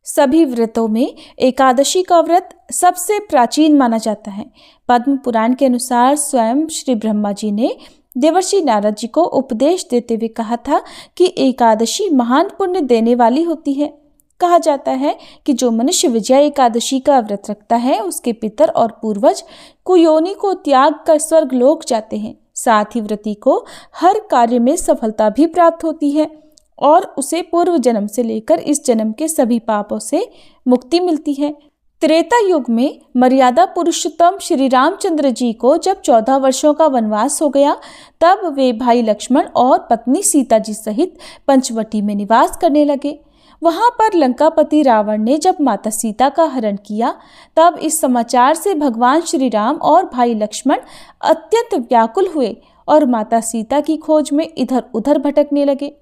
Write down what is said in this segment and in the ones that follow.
सभी व्रतों में एकादशी का व्रत सबसे प्राचीन माना जाता है। पद्म पुराण के अनुसार स्वयं श्री ब्रह्मा जी ने देवर्षि नारद जी को उपदेश देते हुए कहा था कि एकादशी महान पुण्य देने वाली होती है। कहा जाता है कि जो मनुष्य विजया एकादशी का व्रत रखता है उसके पितर और पूर्वज कुयोनि को त्याग कर स्वर्ग लोक जाते हैं। साथ ही व्रती को हर कार्य में सफलता भी प्राप्त होती है और उसे पूर्व जन्म से लेकर इस जन्म के सभी पापों से मुक्ति मिलती है। त्रेता युग में मर्यादा पुरुषोत्तम श्री रामचंद्र जी को जब 14 वर्षों का वनवास हो गया, तब वे भाई लक्ष्मण और पत्नी सीता जी सहित पंचवटी में निवास करने लगे। वहां पर लंकापति रावण ने जब माता सीता का हरण किया, तब इस समाचार से भगवान श्री राम और भाई लक्ष्मण अत्यंत व्याकुल हुए और माता सीता की खोज में इधर उधर भटकने लगे।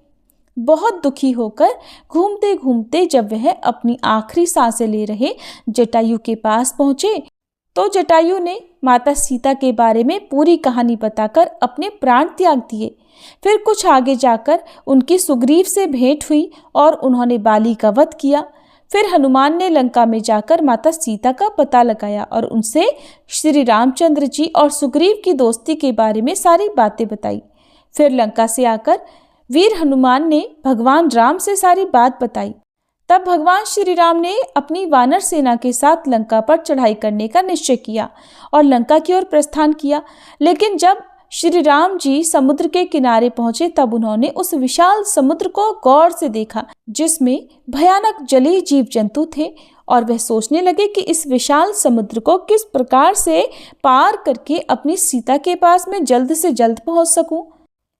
बहुत दुखी होकर घूमते घूमते जब वह अपनी आखिरी सांसें ले रहे जटायु के पास पहुंचे, तो जटायु ने माता सीता के बारे में पूरी कहानी बताकर अपने प्राण त्याग दिए। फिर कुछ आगे जाकर उनकी सुग्रीव से भेंट हुई और उन्होंने बाली का वध किया। फिर हनुमान ने लंका में जाकर माता सीता का पता लगाया और उनसे श्री रामचंद्र जी और सुग्रीव की दोस्ती के बारे में सारी बातें बताई। फिर लंका से आकर वीर हनुमान ने भगवान राम से सारी बात बताई। तब भगवान श्री राम ने अपनी वानर सेना के साथ लंका पर चढ़ाई करने का निश्चय किया और लंका की ओर प्रस्थान किया। लेकिन जब श्री राम जी समुद्र के किनारे पहुंचे, तब उन्होंने उस विशाल समुद्र को गौर से देखा जिसमें भयानक जलीय जीव जंतु थे और वह सोचने लगे कि इस विशाल समुद्र को किस प्रकार से पार करके अपनी सीता के पास में जल्द से जल्द पहुंच सकूं।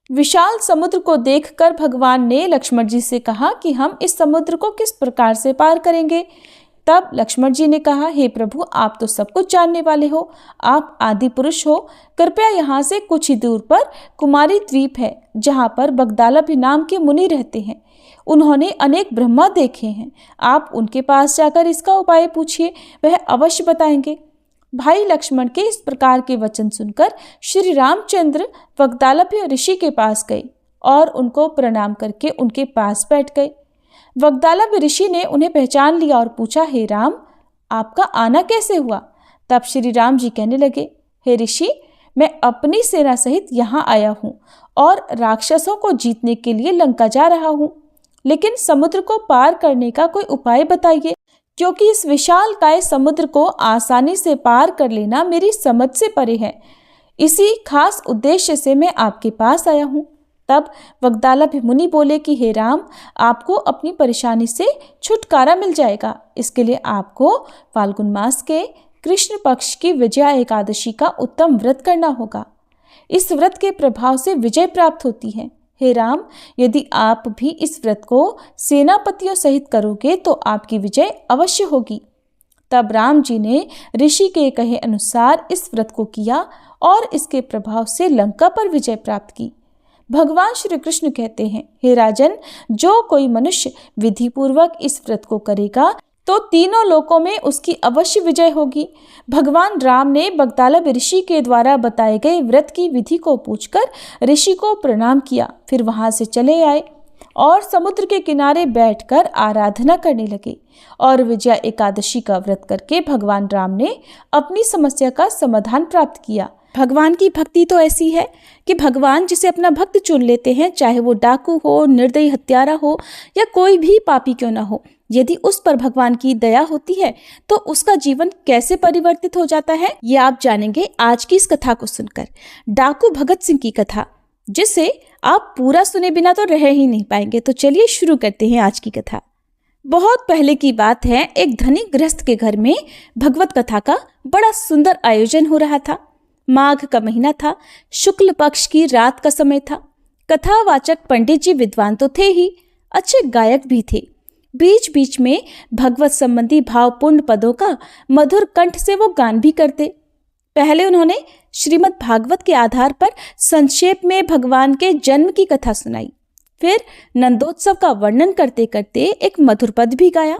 विशाल समुद्र को देखकर भगवान ने लक्ष्मण जी से कहा कि हम इस समुद्र को किस प्रकार से पार करेंगे। तब लक्ष्मण जी ने कहा, हे प्रभु, आप तो सब कुछ जानने वाले हो, आप आदि पुरुष हो। कृपया यहाँ से कुछ ही दूर पर कुमारी द्वीप है जहाँ पर बगदालभ नाम के मुनि रहते हैं। उन्होंने अनेक ब्रह्मा देखे हैं। आप उनके पास जाकर इसका उपाय पूछिए, वह अवश्य बताएंगे। भाई लक्ष्मण के इस प्रकार के वचन सुनकर श्री रामचंद्र बगदालभ ऋषि के पास गए और उनको प्रणाम करके उनके पास बैठ गए। बगदालभ ऋषि ने उन्हें पहचान लिया और पूछा, हे राम, आपका आना कैसे हुआ? तब श्री राम जी कहने लगे, हे ऋषि, मैं अपनी सेना सहित यहाँ आया हूँ और राक्षसों को जीतने के लिए लंका जा रहा हूँ, लेकिन समुद्र को पार करने का कोई उपाय बताइए, क्योंकि इस विशाल काय समुद्र को आसानी से पार कर लेना मेरी समझ से परे है। इसी खास उद्देश्य से मैं आपके पास आया हूँ। तब बगदालभ मुनि बोले कि हे राम, आपको अपनी परेशानी से छुटकारा मिल जाएगा। इसके लिए आपको फाल्गुन मास के कृष्ण पक्ष की विजया एकादशी का उत्तम व्रत करना होगा। इस व्रत के प्रभाव से विजय प्राप्त होती है। हे राम, यदि आप भी इस व्रत को सेनापतियों सहित करोगे तो आपकी विजय अवश्य होगी। तब राम जी ने ऋषि के कहे अनुसार इस व्रत को किया और इसके प्रभाव से लंका पर विजय प्राप्त की। भगवान श्री कृष्ण कहते हैं, हे राजन, जो कोई मनुष्य विधि पूर्वक इस व्रत को करेगा तो तीनों लोकों में उसकी अवश्य विजय होगी। भगवान राम ने बगदालभ ऋषि के द्वारा बताए गए व्रत की विधि को पूछकर ऋषि को प्रणाम किया। फिर वहां से चले आए और समुद्र के किनारे बैठकर आराधना करने लगे और विजया एकादशी का व्रत करके भगवान राम ने अपनी समस्या का समाधान प्राप्त किया। भगवान की भक्ति तो ऐसी है कि भगवान जिसे अपना भक्त चुन लेते हैं, चाहे वो डाकू हो, निर्दयी हत्यारा हो या कोई भी पापी क्यों ना हो, यदि उस पर भगवान की दया होती है तो उसका जीवन कैसे परिवर्तित हो जाता है, ये आप जानेंगे आज की इस कथा को सुनकर। डाकू भगत सिंह की कथा, जिसे आप पूरा सुने बिना तो रह ही नहीं पाएंगे। तो चलिए शुरू करते हैं आज की कथा। बहुत पहले की बात है, एक धनी गृहस्थ के घर में भगवत कथा का बड़ा सुंदर आयोजन हो रहा था। माघ का महीना था, शुक्ल पक्ष की रात का समय था। कथावाचक पंडित जी विद्वान तो थे ही, अच्छे गायक भी थे। बीच बीच में भगवत संबंधी भावपूर्ण पदों का मधुर कंठ से वो गान भी करते। पहले उन्होंने श्रीमद् भागवत के आधार पर संक्षेप में भगवान के जन्म की कथा सुनाई। फिर नंदोत्सव का वर्णन करते करते एक मधुर पद भी गाया।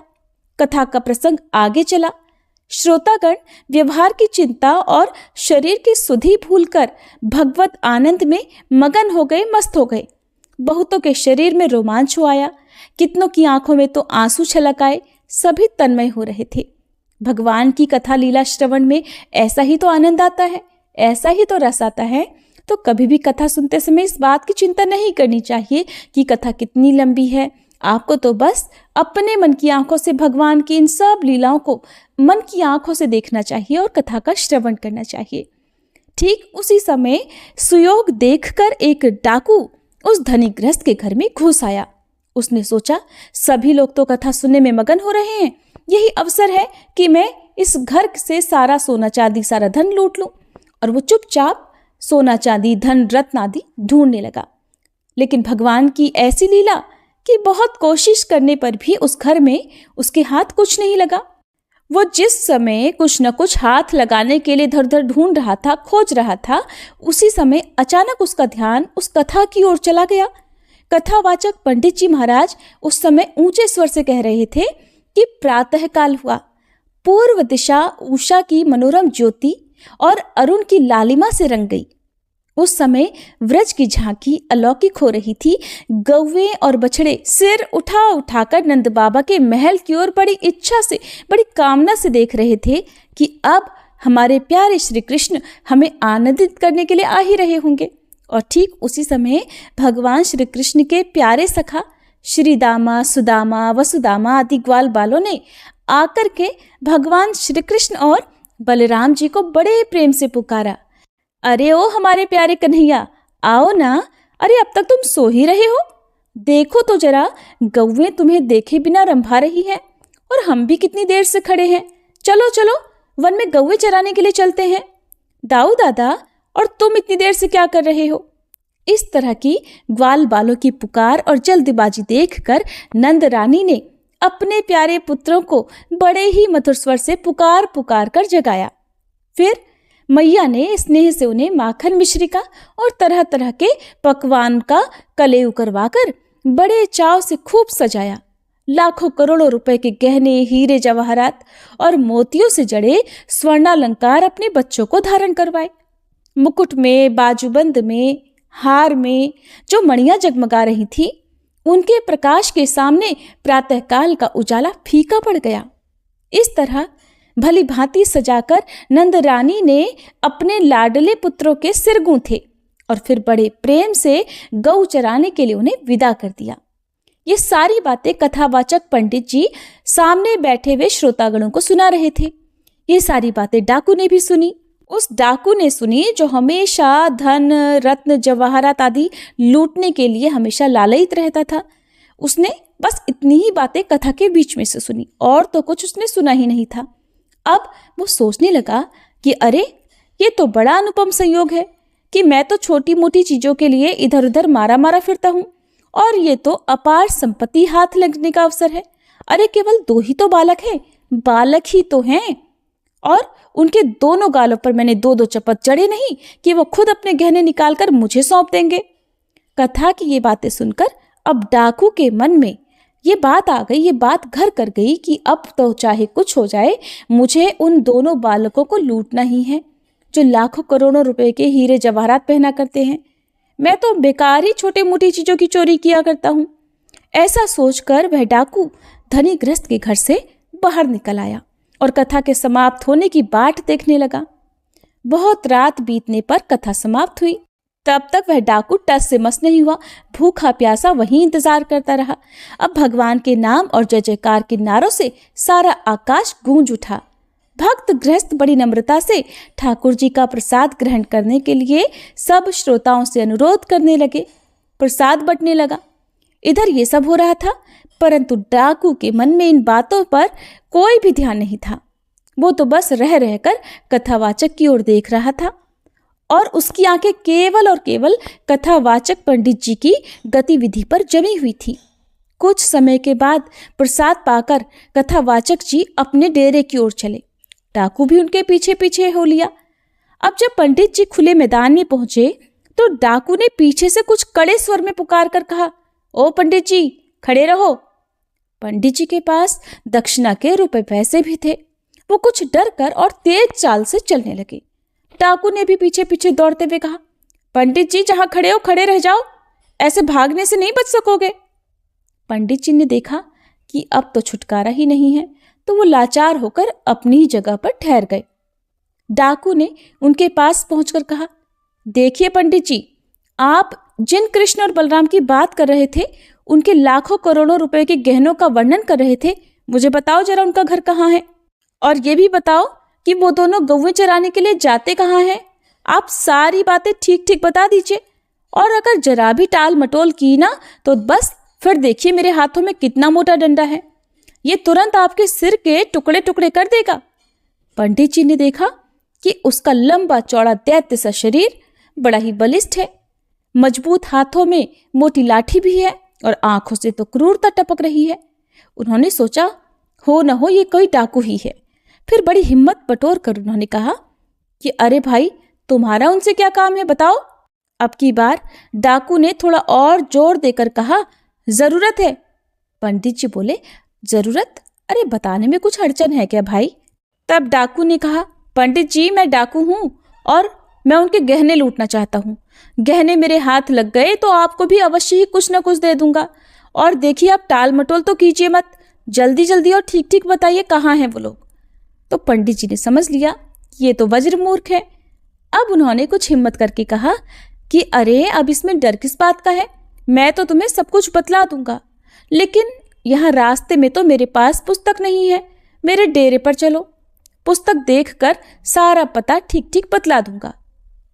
कथा का प्रसंग आगे चला। श्रोतागण व्यवहार की चिंता और शरीर की सुधि भूलकर भगवत आनंद में मगन हो गए, मस्त हो गए। बहुतों के शरीर में रोमांच हो आया, कितनों की आंखों में तो आंसू छलक आए, सभी तन्मय हो रहे थे। भगवान की कथा लीला श्रवण में ऐसा ही तो आनंद आता है, ऐसा ही तो रस आता है। तो कभी भी कथा सुनते समय इस बात की चिंता नहीं करनी चाहिए कि कथा कितनी लंबी है। आपको तो बस अपने मन की आंखों से भगवान की इन सब लीलाओं को मन की आंखों से देखना चाहिए और कथा का श्रवण करना चाहिए। ठीक उसी समय सुयोग देखकर एक डाकू उस धनी गृहस्थ के घर में घुस आया। उसने सोचा सभी लोग तो कथा सुनने में मगन हो रहे हैं, यही अवसर है कि मैं इस घर से सारा सोना चांदी सारा धन लूट लूं। और वो चुपचाप सोना चांदी धन रत्न आदि ढूंढने लगा। लेकिन भगवान की ऐसी लीला कि बहुत कोशिश करने पर भी उस घर में उसके हाथ कुछ नहीं लगा। वो जिस समय कुछ न कुछ हाथ लगाने के लिए इधर उधर ढूंढ रहा था, खोज रहा था, उसी समय अचानक उसका ध्यान उस कथा की ओर चला गया। कथावाचक पंडित जी महाराज उस समय ऊंचे स्वर से कह रहे थे कि प्रातःकाल हुआ, पूर्व दिशा उषा की मनोरम ज्योति और अरुण की लालिमा से रंग गई। उस समय व्रज की झांकी अलौकिक हो रही थी। गौवे और बछड़े सिर उठा उठाकर नंद बाबा के महल की ओर बड़ी इच्छा से, बड़ी कामना से देख रहे थे कि अब हमारे प्यारे श्री कृष्ण हमें आनंदित करने के लिए आ ही रहे होंगे। और ठीक उसी समय भगवान श्री कृष्ण के प्यारे सखा श्री दामा, सुदामा, वसुदामा आदि ग्वाल बालों ने आकर के भगवान श्री कृष्ण और बलराम जी को बड़े प्रेम से पुकारा, अरे ओ हमारे प्यारे कन्हैया, आओ ना, अरे अब तक तुम सो ही रहे हो, देखो तो जरा, गौवें तुम्हें देखे बिना रंभा रही हैं और हम भी कितनी देर से खड़े हैं। चलो चलो वन में गौवें चराने के लिए चलते हैं। दाऊ दादा, और तुम इतनी देर से क्या कर रहे हो? इस तरह की ग्वाल बालों की पुकार और जल्दबाजी देखकर नंद रानी ने अपने प्यारे पुत्रों को बड़े ही मधुर स्वर से पुकार पुकार कर जगाया। फिर मैया ने स्नेह से उन्हें माखन मिश्री और तरह तरह के पकवान का कलेऊ करवाकर बड़े चाव से खूब सजाया। लाखों करोड़ों रुपए के गहने, हीरे जवाहरात और मोतियों से जड़े स्वर्णालंकार अपने बच्चों को धारण करवाए। मुकुट में, बाजूबंद में, हार में जो मणियां जगमगा रही थी, उनके प्रकाश के सामने प्रातःकाल का उजाला फीका पड़ गया। इस तरह भली भांति सजाकर नंद रानी ने अपने लाडले पुत्रों के सिर गूंथे और फिर बड़े प्रेम से गौ चराने के लिए उन्हें विदा कर दिया। ये सारी बातें कथावाचक पंडित जी सामने बैठे हुए श्रोतागणों को सुना रहे थे। ये सारी बातें डाकू ने भी सुनी। उस डाकू ने सुनी जो हमेशा धन, रत्न, जवाहरात आदि लूटने के लिए हमेशा लालयित रहता था। उसने बस इतनी ही बातें कथा के बीच में से सुनी और तो कुछ उसने सुना ही नहीं था। अब वो सोचने लगा कि अरे, ये तो बड़ा अनुपम संयोग है कि मैं तो छोटी मोटी चीजों के लिए इधर उधर मारा मारा फिरता हूँ और ये तो अपार संपत्ति हाथ लगने का अवसर है। अरे केवल 2 ही तो बालक हैं, बालक ही तो हैं, और उनके दोनों गालों पर मैंने 2-2 चपत जड़े नहीं कि वो खुद अपने गहने निकालकर मुझे सौंप देंगे। कथा की ये बातें सुनकर अब डाकू के मन में ये बात आ गई, ये बात घर कर गई कि अब तो चाहे कुछ हो जाए, मुझे उन दोनों बालकों को लूटना ही है जो लाखों करोड़ों रुपए के हीरे जवाहरात पहना करते हैं। मैं तो बेकार ही छोटी मोटी चीजों की चोरी किया करता हूँ। ऐसा सोचकर वह डाकू धनी गृहस्थ के घर से बाहर निकल आया और कथा के समाप्त होने की बाट देखने लगा। बहुत रात बीतने पर कथा समाप्त हुई। तब तक वह डाकू टस से मस नहीं हुआ, भूखा प्यासा वहीं इंतजार करता रहा। अब भगवान के नाम और जय जयकार के नारों से सारा आकाश गूंज उठा। भक्त गृहस्थ बड़ी नम्रता से ठाकुर जी का प्रसाद ग्रहण करने के लिए सब श्रोताओं से अनुरोध करने लगे। प्रसाद बंटने लगा। इधर ये सब हो रहा था, परंतु डाकू के मन में इन बातों पर कोई भी ध्यान नहीं था। वो तो बस रह रहकर कथावाचक की ओर देख रहा था और उसकी आंखें केवल और केवल कथावाचक पंडित जी की गतिविधि पर जमी हुई थी। कुछ समय के बाद प्रसाद पाकर कथावाचक जी अपने डेरे की ओर चले। डाकू भी उनके पीछे पीछे हो लिया। अब जब पंडित जी खुले मैदान में पहुंचे तो डाकू ने पीछे से कुछ कड़े स्वर में पुकार कर कहा, ओ पंडित जी, खड़े रहो। पंडित जी के पास दक्षिणा के रुपए पैसे भी थे। वो कुछ डर कर और तेज चाल से चलने लगे। डाकू ने भी पीछे पीछे दौड़ते हुए कहा, पंडित जी, जहां खड़े हो खड़े रह जाओ, ऐसे भागने से नहीं बच सकोगे। पंडित जी ने देखा कि अब तो छुटकारा ही नहीं है, तो वो लाचार होकर अपनी जगह पर ठहर गए। डाकू ने उनके पास पहुंचकर कहा, देखिए पंडित जी, आप जिन कृष्ण और बलराम की बात कर रहे थे, उनके लाखों करोड़ों रुपए के गहनों का वर्णन कर रहे थे, मुझे बताओ जरा उनका घर कहाँ है, और ये भी बताओ कि वो दोनों गौवें चराने के लिए जाते कहाँ हैं। आप सारी बातें ठीक ठीक बता दीजिए, और अगर जरा भी टाल मटोल की ना तो बस फिर देखिए मेरे हाथों में कितना मोटा डंडा है, ये तुरंत आपके सिर के टुकड़े टुकड़े कर देगा। पंडित जी ने देखा कि उसका लंबा चौड़ा दैत्य सा शरीर बड़ा ही बलिष्ठ है, मजबूत हाथों में मोटी लाठी भी है और आंखों से तो क्रूरता टपक रही है। उन्होंने सोचा हो न हो ये कोई डाकू ही है। फिर बड़ी हिम्मत बटोर कर उन्होंने कहा कि अरे भाई, तुम्हारा उनसे क्या काम है, बताओ। अब की बार डाकू ने थोड़ा और जोर देकर कहा, जरूरत है। पंडित जी बोले, जरूरत? अरे बताने में कुछ अड़चन है क्या भाई? तब डाकू ने कहा, पंडित जी मैं डाकू हूं और मैं उनके गहने लूटना चाहता हूँ। गहने मेरे हाथ लग गए तो आपको भी अवश्य ही कुछ न कुछ दे दूंगा। और देखिए आप टाल मटोल तो कीजिए मत, जल्दी जल्दी और ठीक ठीक बताइए कहाँ हैं वो लोग। तो पंडित जी ने समझ लिया ये तो वज्र मूर्ख है। अब उन्होंने कुछ हिम्मत करके कहा कि अरे अब इसमें डर किस बात का है, मैं तो तुम्हें सब कुछ बतला दूंगा, लेकिन यहाँ रास्ते में तो मेरे पास पुस्तक नहीं है, मेरे डेरे पर चलो, पुस्तक देखकर सारा पता ठीक ठीक बतला दूंगा।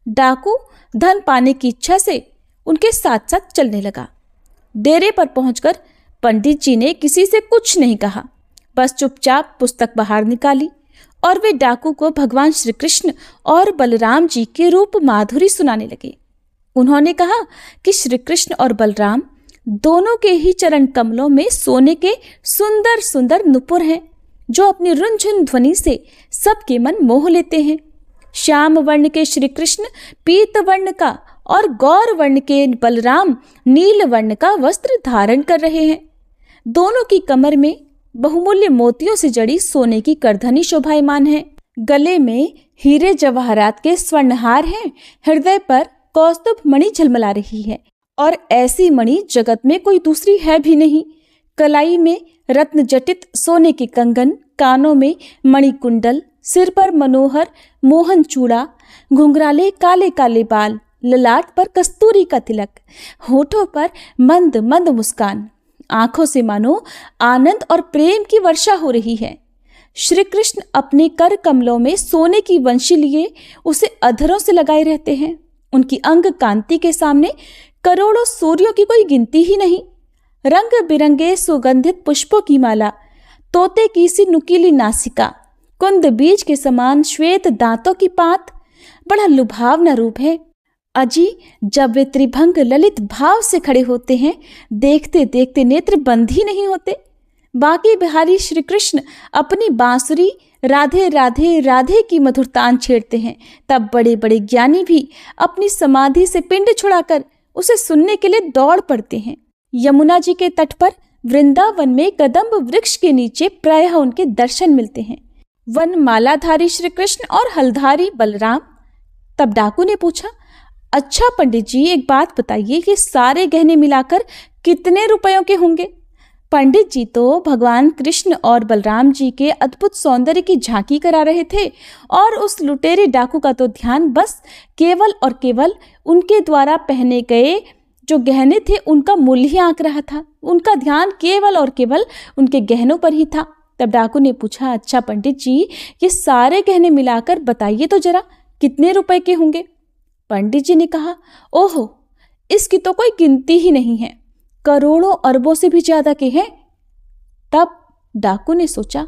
डाकू धन पाने की इच्छा से उनके साथ साथ चलने लगा। डेरे पर पहुंचकर पंडित जी ने किसी से कुछ नहीं कहा, बस चुपचाप पुस्तक बाहर निकाली और वे डाकू को भगवान श्री कृष्ण और बलराम जी के रूप माधुरी सुनाने लगे। उन्होंने कहा कि श्री कृष्ण और बलराम दोनों के ही चरण कमलों में सोने के सुंदर सुंदर नुपुर हैं, जो अपनी रुनझुन ध्वनि से सबके मन मोह लेते हैं। श्याम वर्ण के श्री कृष्ण पीत वर्ण का और गौर वर्ण के बलराम नील वर्ण का वस्त्र धारण कर रहे हैं। दोनों की कमर में बहुमूल्य मोतियों से जड़ी सोने की करधनी शोभायमान है। गले में हीरे जवाहरात के स्वर्णहार हैं। हृदय पर कौस्तुभ मणि झलमला रही है और ऐसी मणि जगत में कोई दूसरी है भी नहीं। कलाई में रत्न जटित सोने के कंगन, कानों में मणिकुंडल, सिर पर मनोहर मोहन चूड़ा, घुंघराले काले काले बाल, ललाट पर कस्तूरी का तिलक, होठों पर मंद मंद मुस्कान, आंखों से मानो आनंद और प्रेम की वर्षा हो रही है। श्री कृष्ण अपने कर कमलों में सोने की वंशी लिए उसे अधरों से लगाए रहते हैं। उनकी अंग कांति के सामने करोड़ों सूर्यों की कोई गिनती ही नहीं। रंग बिरंगे सुगंधित पुष्पों की माला, तोते की सी नुकीली नासिका, कुंद बीज के समान श्वेत दांतों की पात, बड़ा लुभावना रूप है। अजी जब वे त्रिभंग ललित भाव से खड़े होते हैं, देखते देखते नेत्र बंद ही नहीं होते। बाकी बिहारी श्री कृष्ण अपनी बांसुरी राधे राधे राधे की मधुर तान छेड़ते हैं, तब बड़े बड़े ज्ञानी भी अपनी समाधि से पिंड छुड़ाकर उसे सुनने के लिए दौड़ पड़ते हैं। यमुना जी के तट पर वृंदावन में कदम्ब वृक्ष के नीचे प्रायः उनके दर्शन मिलते हैं। वन मालाधारी श्री कृष्ण और हलधारी बलराम। तब डाकू ने पूछा, अच्छा पंडित जी एक बात बताइए कि सारे गहने मिलाकर कितने रुपयों के होंगे? पंडित जी तो भगवान कृष्ण और बलराम जी के अद्भुत सौंदर्य की झांकी करा रहे थे और उस लुटेरे डाकू का तो ध्यान बस केवल और केवल उनके द्वारा पहने गए जो गहने थे उनका मूल्य ही आंक रहा था। उनका ध्यान केवल और केवल उनके गहनों पर ही था। तब डाकू ने पूछा, अच्छा पंडित जी ये सारे गहने मिलाकर बताइए तो जरा कितने रुपए के होंगे? पंडित जी ने कहा, ओहो इसकी तो कोई गिनती ही नहीं है, करोड़ों अरबों से भी ज्यादा के हैं। तब डाकू ने सोचा,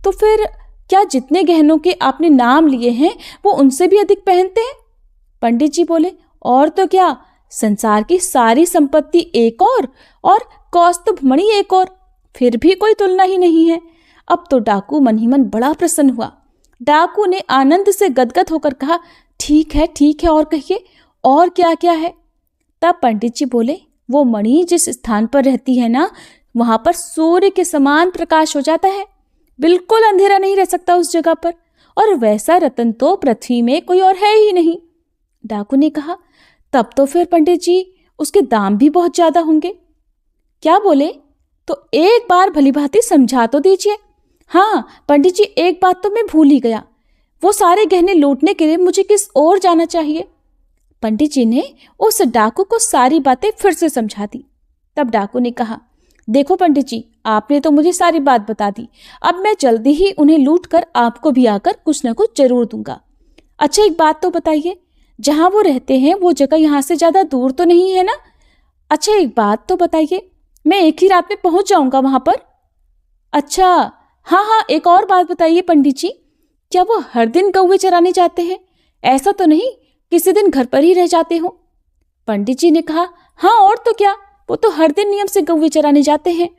तो फिर क्या जितने गहनों के आपने नाम लिए हैं वो उनसे भी अधिक पहनते हैं? पंडित जी बोले, और तो क्या, संसार की सारी संपत्ति एक और कौस्तुभ मणि एक और, फिर भी कोई तुलना ही नहीं है। अब तो डाकू मन ही मन बड़ा प्रसन्न हुआ। डाकू ने आनंद से गदगद होकर कहा, ठीक है और कहिए और क्या क्या है? तब पंडित जी बोले, वो मणि जिस स्थान पर रहती है ना, वहां पर सूर्य के समान प्रकाश हो जाता है, बिल्कुल अंधेरा नहीं रह सकता उस जगह पर, और वैसा रतन तो पृथ्वी में कोई और है ही नहीं। डाकू ने कहा, तब तो फिर पंडित जी उसके दाम भी बहुत ज्यादा होंगे। क्या बोले? तो एक बार भलीभांति समझा तो दीजिए। हाँ पंडित जी, एक बात तो मैं भूल ही गया, वो सारे गहने लूटने के लिए मुझे किस ओर जाना चाहिए। पंडित जी ने उस डाकू को सारी बातें फिर से समझा दी। तब डाकू ने कहा, देखो पंडित जी, आपने तो मुझे सारी बात बता दी, अब मैं जल्दी ही उन्हें लूट कर आपको भी आकर कुछ न कुछ जरूर दूंगा। अच्छा एक बात तो बताइए, जहां वो रहते हैं वो जगह यहाँ से ज्यादा दूर तो नहीं है ना? अच्छा एक बात तो बताइए, मैं एक ही रात में पहुंच जाऊंगा वहां पर? अच्छा हाँ हाँ, एक और बात बताइए पंडित जी, क्या वो हर दिन कौवे चराने जाते हैं? ऐसा तो नहीं किसी दिन घर पर ही रह जाते हो? पंडित जी ने कहा, हाँ और तो क्या, वो तो हर दिन नियम से कौवे चराने जाते हैं।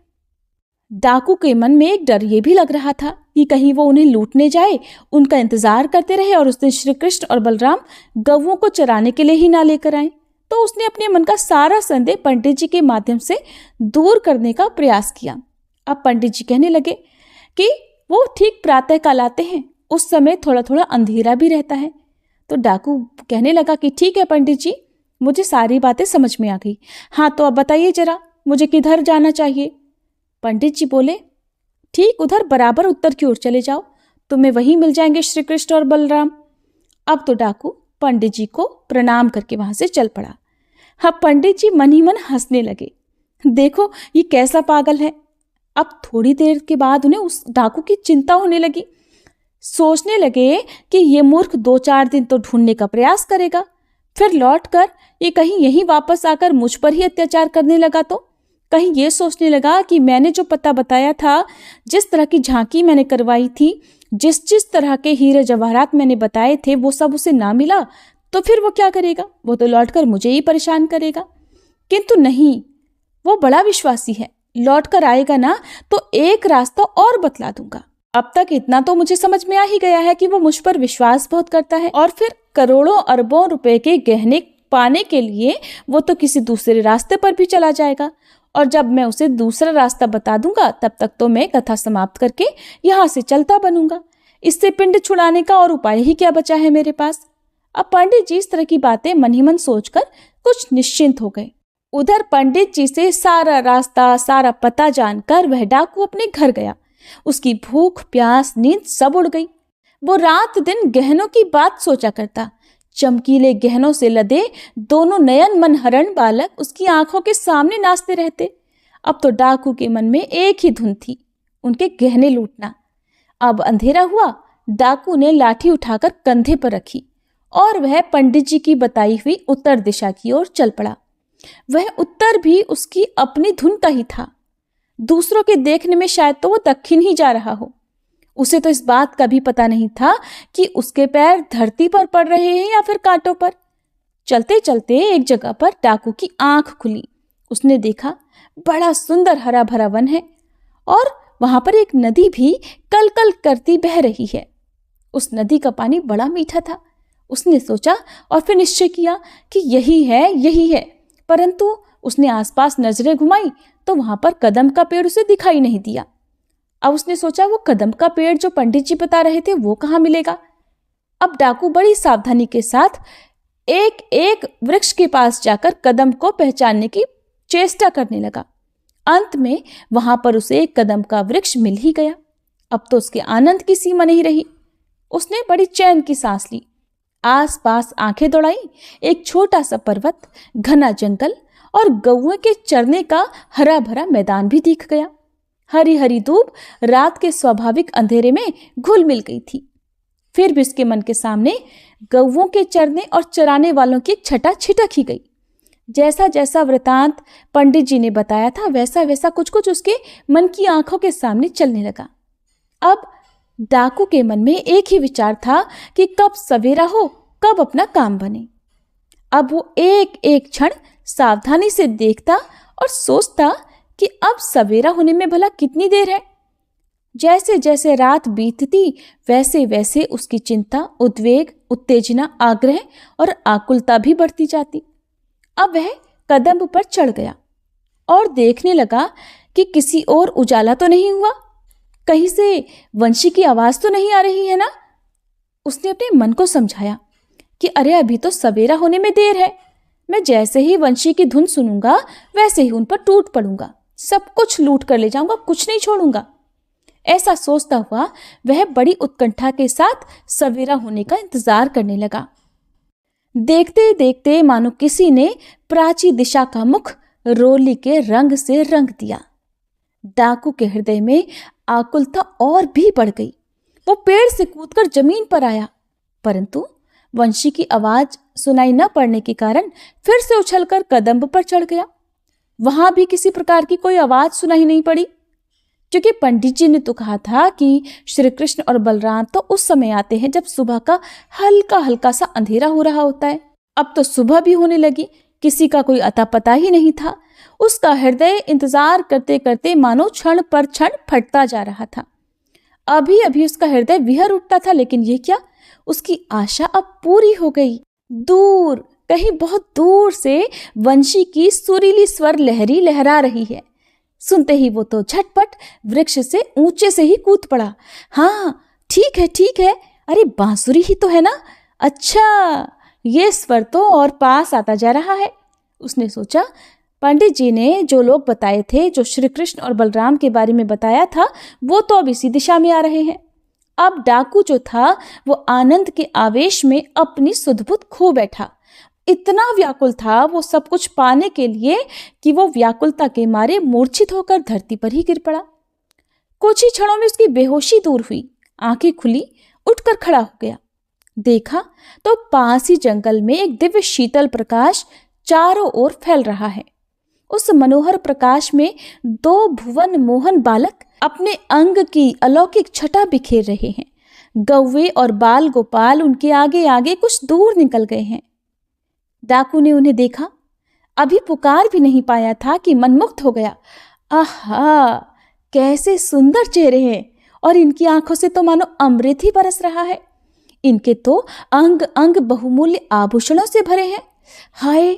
डाकू के मन में एक डर ये भी लग रहा था कि कहीं वो उन्हें लूटने जाए, उनका इंतजार करते रहे और उस दिन श्री कृष्ण और बलराम गौओं को चराने के लिए ही ना लेकर आए। तो उसने अपने मन का सारा संदेह पंडित जी के माध्यम से दूर करने का प्रयास किया। अब पंडित जी कहने लगे कि वो ठीक प्रातः काल आते हैं, उस समय थोड़ा थोड़ा अंधेरा भी रहता है। तो डाकू कहने लगा कि ठीक है पंडित जी, मुझे सारी बातें समझ में आ गई। हाँ तो अब बताइए जरा, मुझे किधर जाना चाहिए? पंडित जी बोले, ठीक उधर बराबर उत्तर की ओर चले जाओ, तुम्हें वहीं मिल जाएंगे श्री कृष्ण और बलराम। अब तो डाकू पंडित जी को प्रणाम करके वहां से चल पड़ा। अब पंडित जी मन ही मन हंसने लगे, देखो ये कैसा पागल है। अब थोड़ी देर के बाद उन्हें उस डाकू की चिंता होने लगी। सोचने लगे कि ये मूर्ख 2-4 दिन तो ढूंढने का प्रयास करेगा, फिर लौटकर ये कहीं यहीं वापस आकर मुझ पर ही अत्याचार करने लगा तो कहीं ये सोचने लगा कि मैंने जो पता बताया था, जिस तरह की झांकी मैंने करवाई थी, जिस तरह के हीरे जवाहरात मैंने बताए थे, वो सब उसे ना मिला तो फिर वो क्या करेगा? वो तो लौटकर मुझे ही परेशान करेगा। किंतु नहीं, वो बड़ा विश्वासी है, लौटकर आएगा ना तो एक रास्ता और बतला दूंगा। अब तक इतना तो मुझे समझ में आ ही गया है कि वो मुझ पर विश्वास बहुत करता है और फिर करोड़ों अरबों रुपए के गहने पाने के लिए वो तो किसी दूसरे रास्ते पर भी चला जाएगा, और जब मैं उसे दूसरा रास्ता बता दूंगा तब तक तो मैं कथा समाप्त करके यहाँ से चलता बनूंगा। इससे पिंड छुड़ाने का और उपाय ही क्या बचा है मेरे पास। अब पंडित जी इस तरह की बातें मन ही मन सोचकर कुछ निश्चिंत हो गए। उधर पंडित जी से सारा रास्ता सारा पता जानकर वह डाकू अपने घर गया। उसकी भूख प्यास नींद सब उड़ गई। वो रात दिन गहनों की बात सोचा करता। चमकीले गहनों से लदे दोनों नयन मनहरण बालक उसकी आंखों के सामने नाचते रहते। अब तो डाकू के मन में एक ही धुन थी, उनके गहने लूटना। अब अंधेरा हुआ, डाकू ने लाठी उठाकर कंधे पर रखी और वह पंडित जी की बताई हुई उत्तर दिशा की ओर चल पड़ा। वह उत्तर भी उसकी अपनी धुन का ही था। दूसरों के देखने में शायद तो वो दक्षिण ही जा रहा हो। उसे तो इस बात का भी पता नहीं था कि उसके पैर धरती पर पड़ रहे हैं या फिर कांटों पर। चलते चलते एक जगह पर डाकू की आंख खुली। उसने देखा बड़ा सुंदर हरा भरा वन है और वहां पर एक नदी भी कल कल करती बह रही है। उस नदी का पानी बड़ा मीठा था। उसने सोचा और फिर निश्चय किया कि यही है। परंतु उसने आसपास नजरें घुमाई तो वहां पर कदम का पेड़ उसे दिखाई नहीं दिया। अब उसने सोचा वो कदम का पेड़ जो पंडित जी बता रहे थे वो कहाँ मिलेगा। अब डाकू बड़ी सावधानी के साथ एक एक वृक्ष के पास जाकर कदम को पहचानने की चेष्टा करने लगा। अंत में वहां पर उसे एक कदम का वृक्ष मिल ही गया। अब तो उसके आनंद की सीमा नहीं रही। उसने बड़ी चैन की सांस ली, आसपास आंखें दौड़ाई। एक छोटा सा पर्वत, घना जंगल और गौओं के चरने का हरा भरा मैदान भी दिख गया। हरी हरी धूप रात के स्वाभाविक अंधेरे में घुल मिल गई थी। फिर भी उसके मन के सामने गौओं के चरने और चराने वालों की एक छटा छिटक ही गई। जैसा जैसा वृतांत पंडित जी ने बताया था वैसा वैसा कुछ कुछ उसके मन की आंखों के सामने चलने लगा। अब डाकू के मन में एक ही विचार था कि कब सवेरा हो, कब अपना काम बने। अब वो एक एक क्षण सावधानी से देखता और सोचता कि अब सवेरा होने में भला कितनी देर है। जैसे जैसे रात बीतती वैसे वैसे उसकी चिंता, उद्वेग, उत्तेजना, आग्रह और आकुलता भी बढ़ती जाती। अब वह कदम पर चढ़ गया और देखने लगा कि किसी और उजाला तो नहीं हुआ, कहीं से वंशी की आवाज तो नहीं आ रही है ना। उसने अपने मन को समझाया कि अरे अभी तो सवेरा होने में देर है, मैं जैसे ही वंशी की धुन सुनूंगा वैसे ही उन पर टूट पड़ूंगा, सब कुछ लूट कर ले जाऊंगा, कुछ नहीं छोड़ूंगा। ऐसा सोचता हुआ वह बड़ी उत्कंठा के साथ सवेरा होने का इंतजार करने लगा। देखते देखते मानो किसी ने प्राची दिशा का मुख रोली के रंग से रंग दिया। डाकू के हृदय में आकुलता और भी बढ़ गई। वो पेड़ से कूदकर जमीन पर आया, परंतु वंशी की आवाज सुनाई न पड़ने के कारण फिर से उछलकर कदम्ब पर चढ़ गया। वहां भी किसी प्रकार की कोई आवाज सुनाई नहीं पड़ी, क्योंकि पंडित जी ने तो कहा था कि श्री कृष्ण और बलराम तो उस समय आते हैं जब सुबह का हल्का हल्का सा अंधेरा हो रहा होता है। अब तो सुबह भी होने लगी, किसी का कोई अता पता ही नहीं था। उसका हृदय इंतजार करते करते मानो क्षण पर क्षण फटता जा रहा था। अभी अभी उसका हृदय विहर उठता था, लेकिन ये क्या, उसकी आशा अब पूरी हो गई। दूर, कहीं बहुत दूर से वंशी की सुरीली स्वर लहरी लहरा रही है। सुनते ही वो तो झटपट वृक्ष से ऊंचे से ही कूद पड़ा। हाँ, ठीक है ठीक है, अरे बांसुरी ही तो है ना। अच्छा, ये स्वर तो और पास आता जा रहा है। उसने सोचा, पंडित जी ने जो लोग बताए थे, जो श्री कृष्ण और बलराम के बारे में बताया था, वो तो अब इसी दिशा में आ रहे हैं। अब डाकू जो था वो आनंद के आवेश में अपनी सुध-बुध खो बैठा। इतना व्याकुल था वो सब कुछ पाने के लिए कि वो व्याकुलता के मारे मूर्छित होकर धरती पर ही गिर पड़ा। कुछ ही क्षणों में उसकी बेहोशी दूर हुई, आंखें खुली, उठकर खड़ा हो गया। देखा तो पास ही जंगल में एक दिव्य शीतल प्रकाश चारों ओर फैल रहा है। उस मनोहर प्रकाश में दो भुवन मोहन बालक अपने अंग की अलौकिक छटा बिखेर रहे हैं। गौवे और बाल गोपाल उनके आगे आगे कुछ दूर निकल गए हैं। डाकू ने उन्हें देखा, अभी पुकार भी नहीं पाया था कि मनमुग्ध हो गया। आहा, कैसे सुंदर चेहरे हैं, और इनकी आंखों से तो मानो अमृत ही बरस रहा है। इनके तो अंग अंग बहुमूल्य आभूषणों से भरे हैं। हाय,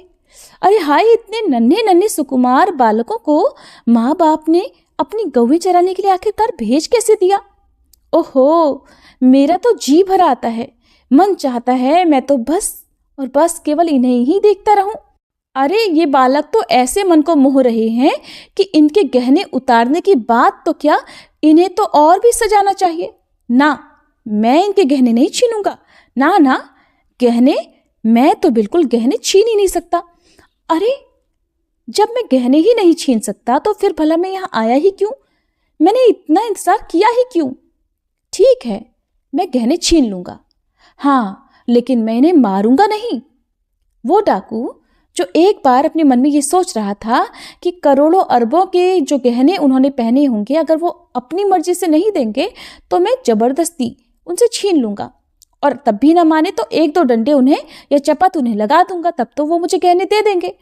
अरे हाय, इतने नन्हे नन्हे सुकुमार बालकों को माँ बाप ने अपनी गौवें चराने के लिए आखिरकार भेज कैसे दिया। ओहो, मेरा तो जी भर आता है, मन चाहता है मैं तो बस और बस केवल इन्हें ही देखता रहूं। अरे ये बालक तो ऐसे मन को मोह रहे हैं कि इनके गहने उतारने की बात तो क्या, इन्हें तो और भी सजाना चाहिए। ना, मैं इनके गहने नहीं छीनूंगा, ना ना, गहने, मैं तो बिल्कुल गहने छीन ही नहीं सकता। अरे, जब मैं गहने ही नहीं छीन सकता तो फिर भला मैं यहाँ आया ही क्यों, मैंने इतना इंतजार किया ही क्यों। ठीक है, मैं गहने छीन लूंगा, हाँ, लेकिन मैं इन्हें मारूंगा नहीं। वो डाकू जो एक बार अपने मन में ये सोच रहा था कि करोड़ों अरबों के जो गहने उन्होंने पहने होंगे, अगर वो अपनी मर्जी से नहीं देंगे तो मैं जबरदस्ती उनसे छीन लूंगा, और तब भी ना माने तो एक दो डंडे उन्हें या चपत उन्हें लगा दूंगा, तब तो वो मुझे गहने दे देंगे।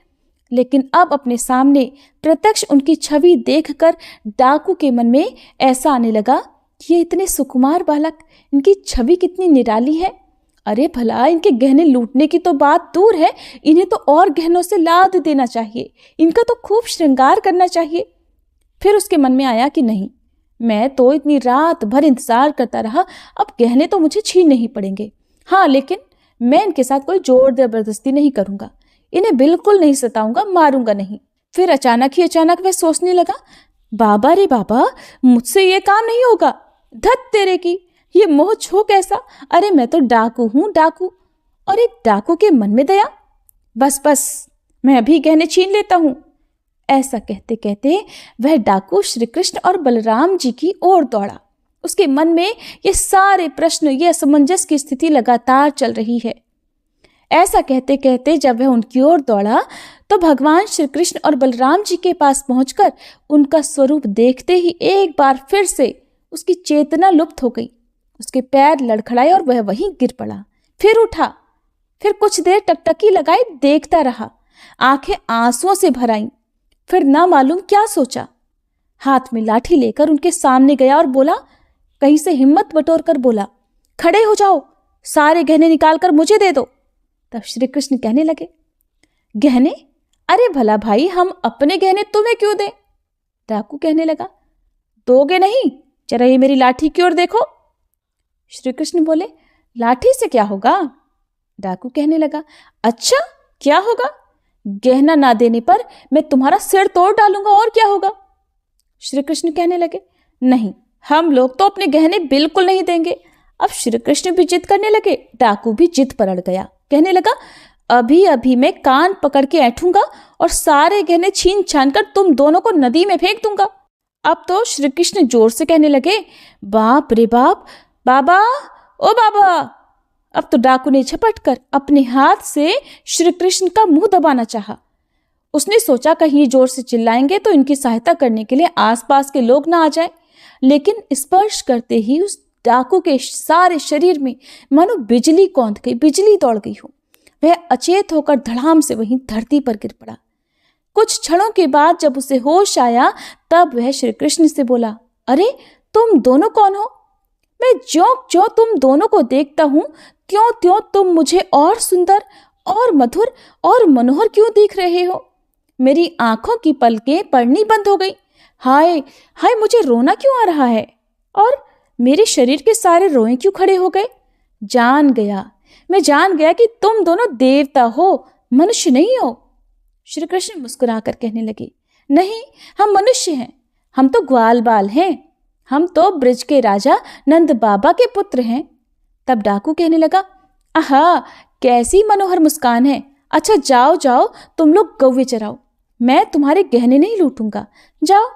लेकिन अब अपने सामने प्रत्यक्ष उनकी छवि देखकर डाकू के मन में ऐसा आने लगा कि ये इतने सुकुमार बालक, इनकी छवि कितनी निराली है। अरे भला, इनके गहने लूटने की तो बात दूर है, इन्हें तो और गहनों से लाद देना चाहिए, इनका तो खूब श्रृंगार करना चाहिए। फिर उसके मन में आया कि नहीं, मैं तो इतनी रात भर इंतजार करता रहा, अब गहने तो मुझे छीन नहीं पड़ेंगे। हाँ, लेकिन मैं इनके साथ कोई जोर जबरदस्ती नहीं करूंगा, इन्हें बिल्कुल नहीं सताऊंगा, मारूंगा नहीं। फिर अचानक वह सोचने लगा, बाबा रे बाबा, मुझसे ये काम नहीं होगा। धत तेरे की, ये मोह छो कैसा। अरे मैं तो डाकू हूं, डाकू, और एक डाकू के मन में दया। बस बस, मैं अभी गहने छीन लेता हूं। ऐसा कहते कहते वह डाकू श्री कृष्ण और बलराम जी की ओर दौड़ा। उसके मन में ये सारे प्रश्न, ये असमंजस की स्थिति लगातार चल रही है। ऐसा कहते कहते जब वह उनकी ओर दौड़ा तो भगवान श्री कृष्ण और बलराम जी के पास पहुंचकर उनका स्वरूप देखते ही एक बार फिर से उसकी चेतना लुप्त हो गई। उसके पैर लड़खड़ाए और वह वहीं गिर पड़ा। फिर उठा, फिर कुछ देर टकटकी लगाए देखता रहा, आंखें आंसुओं से भर आईं। फिर ना मालूम क्या सोचा, हाथ में लाठी लेकर उनके सामने गया और बोला, कहीं से हिम्मत बटोर कर बोला, खड़े हो जाओ, सारे गहने निकाल कर मुझे दे दो। तब श्री कृष्ण कहने लगे, गहने? अरे भला भाई, हम अपने गहने तुम्हें क्यों दें? डाकू कहने लगा, दोगे नहीं? जरा ये मेरी लाठी की ओर देखो। श्री कृष्ण बोले, लाठी से क्या होगा? डाकू कहने लगा, अच्छा, क्या होगा? गहना ना देने पर मैं तुम्हारा सिर तोड़ डालूंगा, और क्या होगा? श्री कृष्ण कहने लगे, नहीं, हम लोग तो अपने गहने बिल्कुल नहीं देंगे। अब श्री कृष्ण भी जिद करने लगे। डाकू भी जिद पर अड़ गया, कहने लगा, अभी अभी मैं कान पकड़ के ऐठूंगा और सारे गहने छीन छान कर तुम दोनों को नदी में फेंक दूंगा। अब तो श्री कृष्ण जोर से कहने लगे, बाप रे बाप, बाबा, ओ बाबा। अब तो डाकू ने झपट कर अपने हाथ से श्री कृष्ण का मुंह दबाना चाहा। उसने सोचा कहीं जोर से चिल्लाएंगे तो इनकी सहायता करने के लिए आसपास के लोग ना आ जाए, लेकिन स्पर्श करते ही उस डाकू के सारे शरीर में मानो बिजली कौंध गई, बिजली दौड़ गई हो। वह अचेत होकर धड़ाम से वहीं धरती पर गिर पड़ा। कुछ क्षणों के बाद जब उसे होश आया तब वह श्री कृष्ण से बोला, अरे तुम दोनों कौन हो? मैं ज्यों ज्यों तुम दोनों को देखता हूं त्यों त्यों तुम मुझे और सुंदर और मधुर और मनोहर क्यों दिख रहे हो? मेरी आंखों की पलकें पड़नी बंद हो गई। हाय हाय, मुझे रोना क्यों आ रहा है? और मेरे शरीर के सारे रोए क्यों खड़े हो गए? मैं जान गया कि तुम दोनों देवता हो, मनुष्य नहीं हो। श्री कृष्ण मुस्कुराकर कहने लगे, नहीं, हम मनुष्य हैं, हम तो ग्वाल बाल हैं, हम तो ब्रज के राजा नंद बाबा के पुत्र हैं। तब डाकू कहने लगा, आहा, कैसी मनोहर मुस्कान है। अच्छा जाओ जाओ, तुम लोग गौवे चराओ, मैं तुम्हारे गहने नहीं लूटूंगा। जाओ,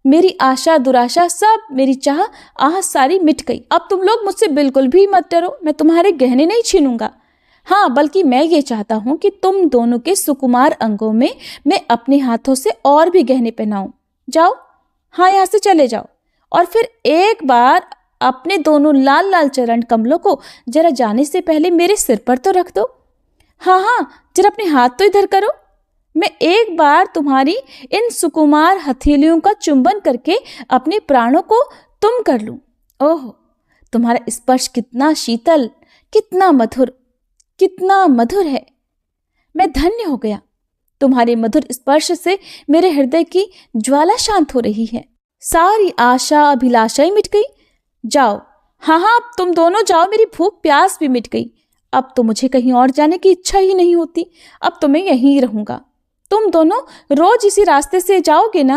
मेरी आशा दुराशा सब, मेरी चाह आह सारी मिट गई। अब तुम लोग मुझसे बिल्कुल भी मत डरो, मैं तुम्हारे गहने नहीं छीनूंगा। हाँ, बल्कि मैं ये चाहता हूं कि तुम दोनों के सुकुमार अंगों में मैं अपने हाथों से और भी गहने पहनाऊं। जाओ, हाँ, यहाँ से चले जाओ, और फिर एक बार अपने दोनों लाल लाल चरण कमलों को जरा जाने से पहले मेरे सिर पर तो रख दो। हाँ हाँ, जरा अपने हाथ तो इधर करो। मैं एक बार तुम्हारी इन सुकुमार हथेलियों का चुंबन करके अपने प्राणों को तुम कर लूं। ओह, तुम्हारा स्पर्श कितना शीतल, कितना मधुर, कितना मधुर है। मैं धन्य हो गया। तुम्हारे मधुर स्पर्श से मेरे हृदय की ज्वाला शांत हो रही है, सारी आशा अभिलाषाएं मिट गई। जाओ, हाँ हाँ, अब तुम दोनों जाओ, मेरी भूख प्यास भी मिट गई। अब तो मुझे कहीं और जाने की इच्छा ही नहीं होती, अब तो मैं यहीं रहूंगा। तुम दोनों रोज इसी रास्ते से जाओगे ना?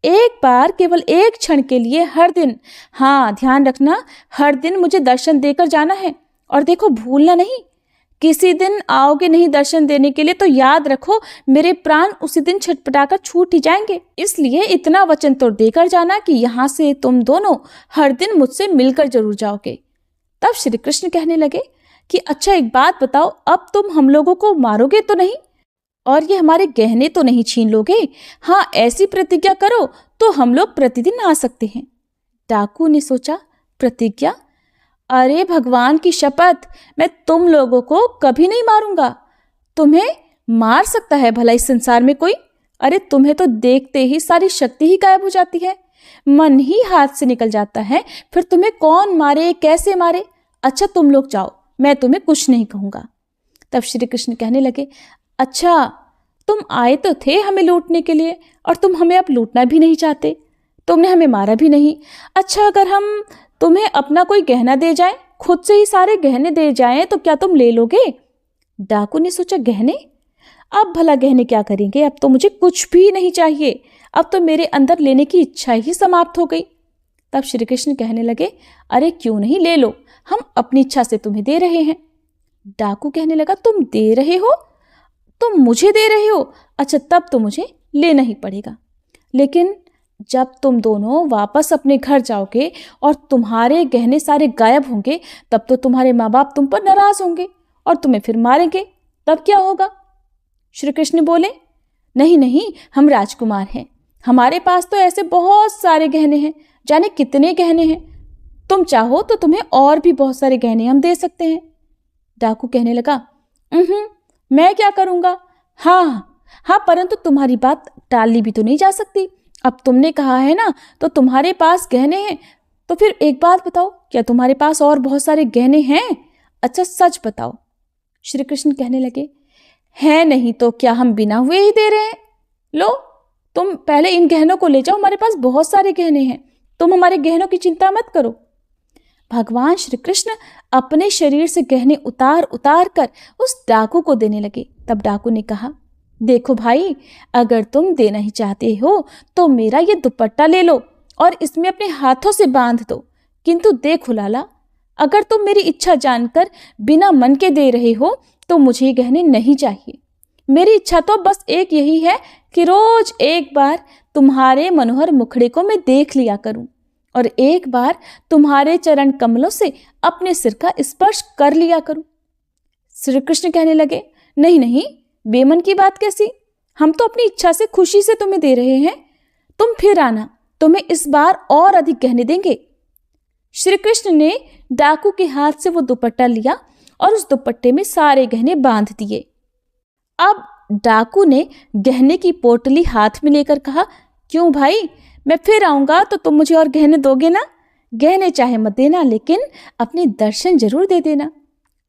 एक बार, केवल एक क्षण के लिए हर दिन, हाँ ध्यान रखना, हर दिन मुझे दर्शन देकर जाना है। और देखो, भूलना नहीं, किसी दिन आओगे नहीं दर्शन देने के लिए तो याद रखो, मेरे प्राण उसी दिन छटपटाकर छूट ही जाएंगे। इसलिए इतना वचन तो देकर जाना कि यहाँ से तुम दोनों हर दिन मुझसे मिलकर जरूर जाओगे। तब श्री कृष्ण कहने लगे कि अच्छा एक बात बताओ, अब तुम हम लोगों को मारोगे तो नहीं, और ये हमारे गहने तो नहीं छीन लोगे? हाँ, ऐसी प्रतिज्ञा करो तो हम लोग प्रतिदिन आ सकते हैं। डाकू ने सोचा, प्रतिज्ञा? अरे भगवान की शपथ, मैं तुम लोगों को कभी नहीं मारूंगा। तुम्हें मार सकता है भला इस संसार में कोई? अरे तुम्हें तो देखते ही सारी शक्ति ही गायब हो जाती है, मन ही हाथ से निकल जाता है, फिर तुम्हें कौन मारे, कैसे मारे? अच्छा तुम लोग जाओ, मैं तुम्हें कुछ नहीं कहूंगा। तब श्री कृष्ण कहने लगे, अच्छा तुम आए तो थे हमें लूटने के लिए, और तुम हमें अब लूटना भी नहीं चाहते, तुमने हमें मारा भी नहीं। अच्छा, अगर हम तुम्हें अपना कोई गहना दे जाएं, खुद से ही सारे गहने दे जाएं, तो क्या तुम ले लोगे? डाकू ने सोचा, गहने? अब भला गहने क्या करेंगे? अब तो मुझे कुछ भी नहीं चाहिए, अब तो मेरे अंदर लेने की इच्छा ही समाप्त हो गई। तब श्री कृष्ण कहने लगे, अरे क्यों नहीं, ले लो, हम अपनी इच्छा से तुम्हें दे रहे हैं। डाकू कहने लगा, तुम दे रहे हो? तुम मुझे दे रहे हो? अच्छा, तब तो मुझे लेना ही पड़ेगा। लेकिन जब तुम दोनों वापस अपने घर जाओगे और तुम्हारे गहने सारे गायब होंगे, तब तो तुम्हारे माँ बाप तुम पर नाराज होंगे और तुम्हें फिर मारेंगे, तब क्या होगा? श्री कृष्ण बोले, नहीं नहीं, हम राजकुमार हैं, हमारे पास तो ऐसे बहुत सारे गहने हैं, जाने कितने गहने हैं। तुम चाहो तो तुम्हें और भी बहुत सारे गहने हम दे सकते हैं। डाकू कहने लगा, मैं क्या करूंगा? हाँ हाँ, परंतु तुम्हारी बात टाली भी तो नहीं जा सकती। अब तुमने कहा है ना, तो तुम्हारे पास गहने हैं, तो फिर एक बात बताओ, क्या तुम्हारे पास और बहुत सारे गहने हैं? अच्छा सच बताओ। श्री कृष्ण कहने लगे, है नहीं तो क्या हम बिना हुए ही दे रहे हैं? लो, तुम पहले इन गहनों को ले जाओ, हमारे पास बहुत सारे गहने हैं, तुम हमारे गहनों की चिंता मत करो। भगवान श्री कृष्ण अपने शरीर से गहने उतार उतार कर उस डाकू को देने लगे। तब डाकू ने कहा, देखो भाई, अगर तुम देना ही चाहते हो तो मेरा ये दुपट्टा ले लो और इसमें अपने हाथों से बांध दो। किंतु देखो लाला, अगर तुम मेरी इच्छा जानकर बिना मन के दे रहे हो तो मुझे ये गहने नहीं चाहिए। मेरी इच्छा तो बस एक यही है कि रोज एक बार तुम्हारे मनोहर मुखड़े को मैं देख लिया करूं और एक बार तुम्हारे चरण कमलों से अपने सिर का स्पर्श कर लिया करूं। श्री कृष्ण कहने लगे, नहीं नहीं, बेमन की बात कैसी? हम तो अपनी इच्छा से खुशी से तुम्हें दे रहे हैं। तुम फिर आना, तुम्हें इस बार और अधिक गहने देंगे। श्री कृष्ण ने डाकू के हाथ से वो दुपट्टा लिया और उस दुपट्टे में सारे गहने बांध दिए। अब डाकू ने गहने की पोटली हाथ में लेकर कहा, क्यों भाई, मैं फिर आऊंगा तो तुम मुझे और गहने दोगे ना? गहने चाहे मत देना, लेकिन अपने दर्शन जरूर दे देना।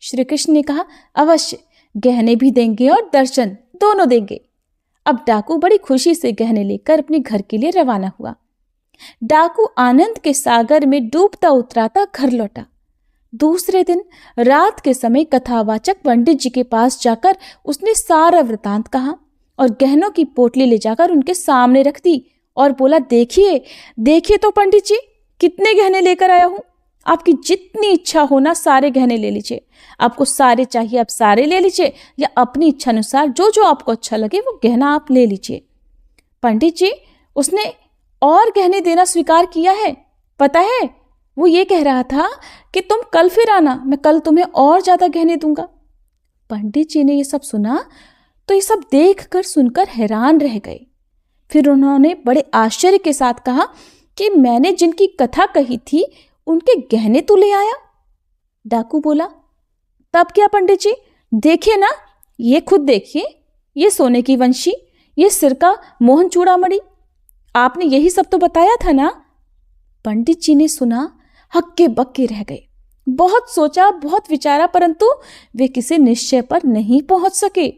श्री कृष्ण ने कहा, अवश्य, गहने भी देंगे और दर्शन दोनों देंगे। अब डाकू बड़ी खुशी से गहने लेकर अपने घर के लिए रवाना हुआ। डाकू आनंद के सागर में डूबता उतराता घर लौटा। दूसरे दिन रात के समय कथावाचक पंडित जी के पास जाकर उसने सारा वृतांत कहा और गहनों की पोटली ले जाकर उनके सामने रख दी और बोला, देखिए देखिए तो पंडित जी, कितने गहने लेकर आया हूं। आपकी जितनी इच्छा हो ना, सारे गहने ले लीजिए। आपको सारे चाहिए आप सारे ले लीजिए, या अपनी इच्छा अनुसार जो जो आपको अच्छा लगे वो गहना आप ले लीजिए। पंडित जी, उसने और गहने देना स्वीकार किया है। पता है, वो ये कह रहा था कि तुम कल फिर आना, मैं कल तुम्हें और ज्यादा गहने दूंगा। पंडित जी ने ये सब सुना तो ये सब देखकर सुनकर हैरान रह गए। फिर उन्होंने बड़े आश्चर्य के साथ कहा कि मैंने जिनकी कथा कही थी उनके गहने तो ले आया। डाकू बोला, तब क्या पंडित जी, देखिए ना, ये खुद देखिए, ये सोने की वंशी, ये सिर का मोहन चूड़ामणि, आपने यही सब तो बताया था ना। पंडित जी ने सुना, हक्के बक्के रह गए। बहुत सोचा, बहुत विचारा, परंतु वे किसी निश्चय पर नहीं पहुंच सके।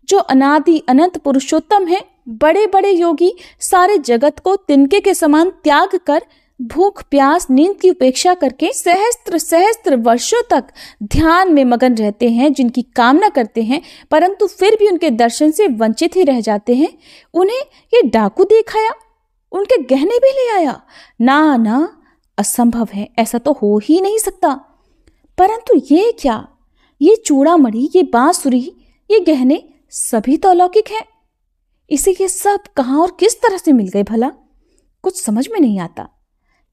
जो अनादि अनंत पुरुषोत्तम है, बड़े बड़े योगी सारे जगत को तिनके के समान त्याग कर, भूख प्यास नींद की उपेक्षा करके सहस्त्र सहस्त्र वर्षों तक ध्यान में मगन रहते हैं, जिनकी कामना करते हैं, परंतु फिर भी उनके दर्शन से वंचित ही रह जाते हैं, उन्हें ये डाकू दिखाया, उनके गहने भी ले आया। ना ना, असंभव है, ऐसा तो हो ही नहीं सकता। परंतु ये क्या, ये चूड़ामणि, ये बांसुरी, ये गहने सभी तो अलौकिक हैं। इसे ये सब कहाँ और किस तरह से मिल गए भला? कुछ समझ में नहीं आता।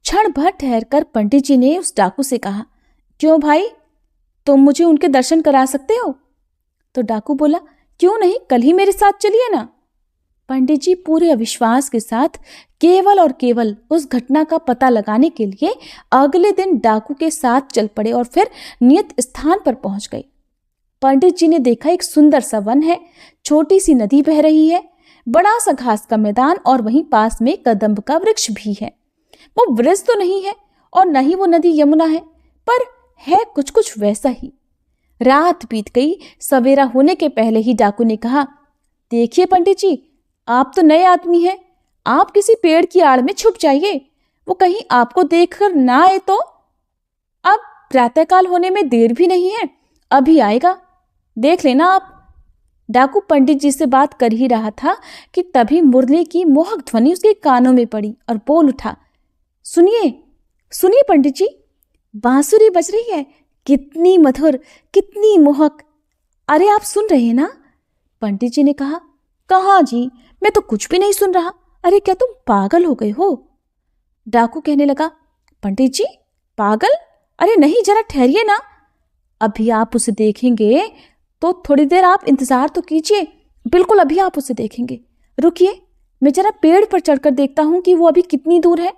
क्षण भर ठहरकर पंडित जी ने उस डाकू से कहा, क्यों भाई, तुम मुझे उनके दर्शन करा सकते हो? तो डाकू बोला, क्यों नहीं, कल ही मेरे साथ चलिए ना। पंडित जी पूरे अविश्वास के साथ केवल और केवल उस घटना का पता लगाने के लिए अगले दिन डाकू के साथ चल पड़े और फिर नियत स्थान पर पहुंच गए। पंडित जी ने देखा, एक सुंदर सा वन है, छोटी सी नदी बह रही है, बड़ा सा घास का मैदान और वहीं पास में कदम्ब का वृक्ष भी है। वो वृक्ष तो नहीं है और न ही वो नदी यमुना है, पर है कुछ कुछ वैसा ही। रात बीत गई। सवेरा होने के पहले ही डाकू ने कहा, देखिए पंडित जी, आप तो नए आदमी हैं, आप किसी पेड़ की आड़ में छुप जाइए, वो कहीं आपको देखकर ना आए तो। अब प्रातःकाल होने में देर भी नहीं है, अभी आएगा, देख लेना आप। डाकू पंडित जी से बात कर ही रहा था कि तभी मुरली की मोहक ध्वनि उसके कानों में पड़ी और बोल उठा, सुनिए सुनिए पंडित जी, बांसुरी बज रही है, कितनी मधुर, कितनी मोहक। अरे आप सुन रहे हैं ना? पंडित जी ने कहा, कहाँ जी, मैं तो कुछ भी नहीं सुन रहा। अरे क्या तुम पागल हो गए हो? डाकू कहने लगा, पंडित जी पागल? अरे नहीं, जरा ठहरिए ना, अभी आप उसे देखेंगे तो थोड़ी देर आप इंतजार तो कीजिए, बिल्कुल अभी आप उसे देखेंगे। रुकिए, मैं जरा पेड़ पर चढ़कर देखता हूं कि वो अभी कितनी दूर है।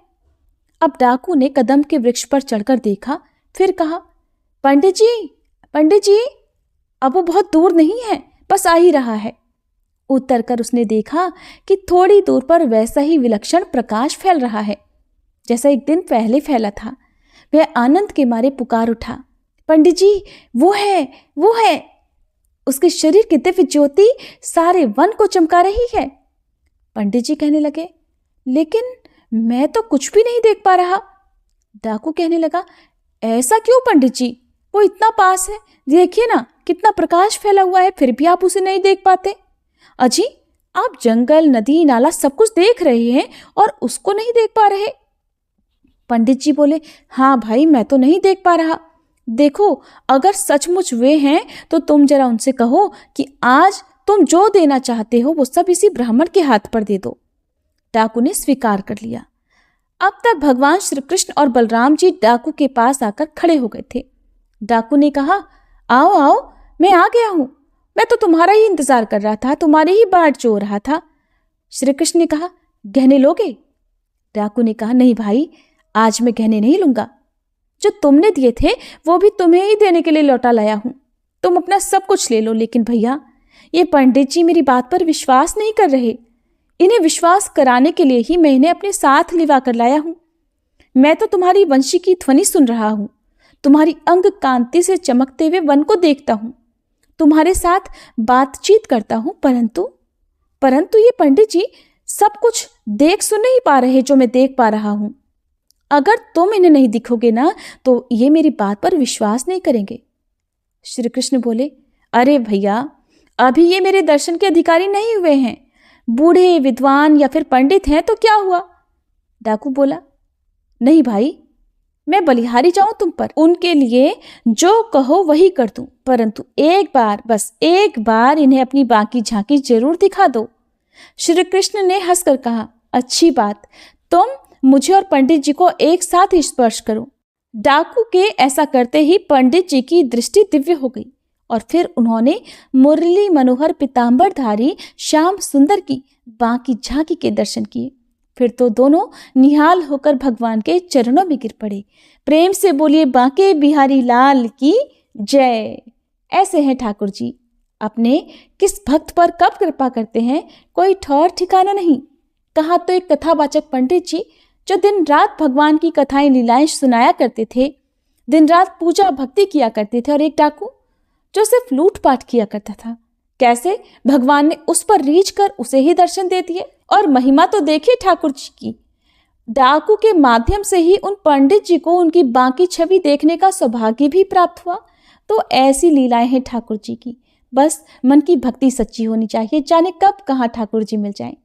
अब डाकू ने कदम के वृक्ष पर चढ़कर देखा, फिर कहा, पंडित जी, अब वो बहुत दूर नहीं है, बस आ ही रहा है। उतर कर उसने देखा कि थोड़ी दूर पर वैसा ही विलक्षण प्रकाश फैल रहा है जैसा एक दिन पहले फैला था। वह आनंद के मारे पुकार उठा, पंडित जी, वो है। उसके शरीर की दिव्य ज्योति सारे वन को चमका रही है। पंडित जी कहने लगे, लेकिन मैं तो कुछ भी नहीं देख पा रहा। डाकू कहने लगा, ऐसा क्यों पंडित जी, वो इतना पास है, देखिए ना कितना प्रकाश फैला हुआ है, फिर भी आप उसे नहीं देख पाते। अजी, आप जंगल, नदी, नाला सब कुछ देख रहे हैं और उसको नहीं देख पा रहे? पंडित जी बोले, हाँ भाई, मैं तो नहीं देख पा रहा। देखो, अगर सचमुच वे हैं तो तुम जरा उनसे कहो कि आज तुम जो देना चाहते हो वो सब इसी ब्राह्मण के हाथ पर दे दो। डाकू ने स्वीकार कर लिया। अब तक भगवान श्री कृष्ण और बलराम जी डाकू के पास आकर खड़े हो गए थे। डाकू ने कहा, आओ आओ, मैं आ गया हूं। मैं तो तुम्हारा ही इंतजार कर रहा था, तुम्हारी ही बाट जो रहा था। श्री कृष्ण ने कहा, गहने लोगे? डाकू ने कहा, नहीं भाई, आज मैं गहने नहीं लूंगा। जो तुमने दिए थे वो भी तुम्हें ही देने के लिए लौटा लाया हूं। तुम अपना सब कुछ ले लो, लेकिन भैया, ये पंडित जी मेरी बात पर विश्वास नहीं कर रहे। इन्हें विश्वास कराने के लिए ही मैं इन्हें अपने साथ लिवा कर लाया हूं। मैं तो तुम्हारी वंशी की ध्वनि सुन रहा हूं, तुम्हारी अंग कांति से चमकते हुए वन को देखता हूं, तुम्हारे साथ बातचीत करता हूं, परंतु ये पंडित जी सब कुछ देख सुन नहीं पा रहे जो मैं देख पा रहा हूं। अगर तुम इन्हें नहीं दिखोगे ना तो ये मेरी बात पर विश्वास नहीं करेंगे। श्री कृष्ण बोले, अरे भैया, अभी ये मेरे दर्शन के अधिकारी नहीं हुए हैं। बूढ़े, विद्वान या फिर पंडित हैं तो क्या हुआ? डाकू बोला, नहीं भाई, मैं बलिहारी जाऊं तुम पर, उनके लिए जो कहो वही कर दूं, परंतु एक बार, बस एक बार इन्हें अपनी बाकी झांकी जरूर दिखा दो। श्री कृष्ण ने हंसकर कहा, अच्छी बात, तुम मुझे और पंडित जी को एक साथ ही स्पर्श करो। डाकू के ऐसा करते ही पंडित जी की दृष्टि दिव्य हो गई और फिर उन्होंने मुरली मनोहर पीतांबरधारी श्याम सुंदर की बाकी झांकी के दर्शन किए। फिर तो दोनों निहाल होकर भगवान के चरणों में गिर पड़े। प्रेम से बोलिए, बांके बिहारी लाल की जय। ऐसे हैं ठाकुर जी, अपने किस भक्त पर कब कृपा करते हैं कोई ठौर ठिकाना नहीं। कहा तो एक कथावाचक पंडित जी जो दिन रात भगवान की कथाएं लीलाएं सुनाया करते थे, दिन रात पूजा भक्ति किया करते थे, और एक डाकू जो सिर्फ लूटपाट किया करता था। कैसे भगवान ने उस पर रीझ कर उसे ही दर्शन दे दिए। और महिमा तो देखिए ठाकुर जी की, डाकू के माध्यम से ही उन पंडित जी को उनकी बाकी छवि देखने का सौभाग्य भी प्राप्त हुआ। तो ऐसी लीलाएं हैं ठाकुर जी की। बस मन की भक्ति सच्ची होनी चाहिए, जाने कब कहाँ ठाकुर जी मिल जाएं।